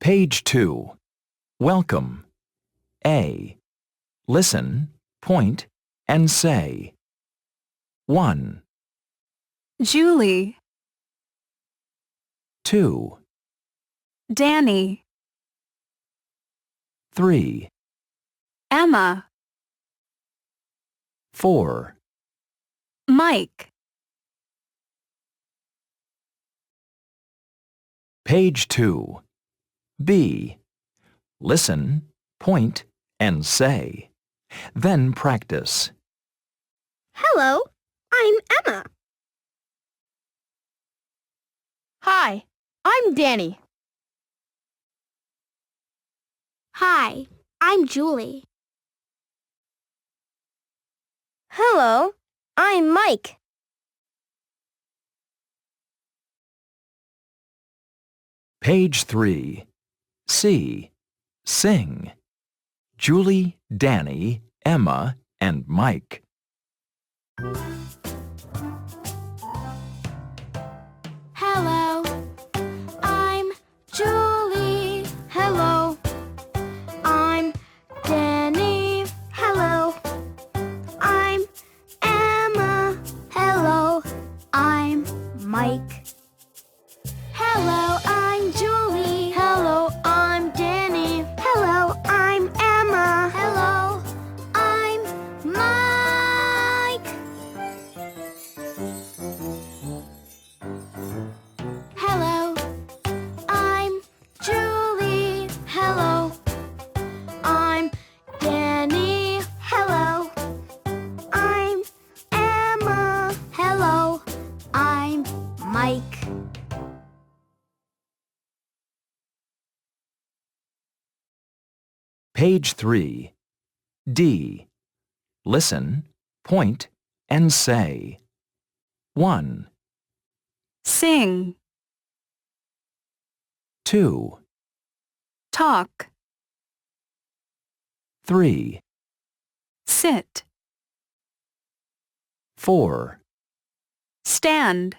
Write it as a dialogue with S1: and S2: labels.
S1: Page 2. Welcome. A. Listen, point, and say. 1,
S2: Julie,
S1: 2,
S2: Danny,
S1: 3,
S2: Emma,
S1: 4,
S2: Mike.
S1: Page 2. B. Listen, point, and say. Then practice.
S3: Hello, I'm Emma.
S4: Hi, I'm Danny.
S3: Hi, I'm Julie.
S4: Hello, I'm Mike.
S1: Page 3. C. Sing. Julie, Danny, Emma, and Mike.
S3: Hello, I'm Julie.
S4: Hello,
S3: I'm Danny.
S4: hello,
S3: I'm Emma.
S4: hello,
S3: I'm
S4: Mike.
S3: Hello, I'm Julie.
S4: Hello, I'm Danny.
S3: Hello, I'm Emma.
S4: Hello,
S3: I'm Mike. Hello, I'm Julie.
S4: hello,
S3: I'm Danny.
S4: hello,
S3: I'm Emma.
S4: hello,
S3: I'm
S4: Mike.
S1: Page 3. D. Listen, point, and say. 1,
S2: Sing,
S1: 2,
S2: talk,
S1: 3,
S2: sit,
S1: 4,
S2: stand,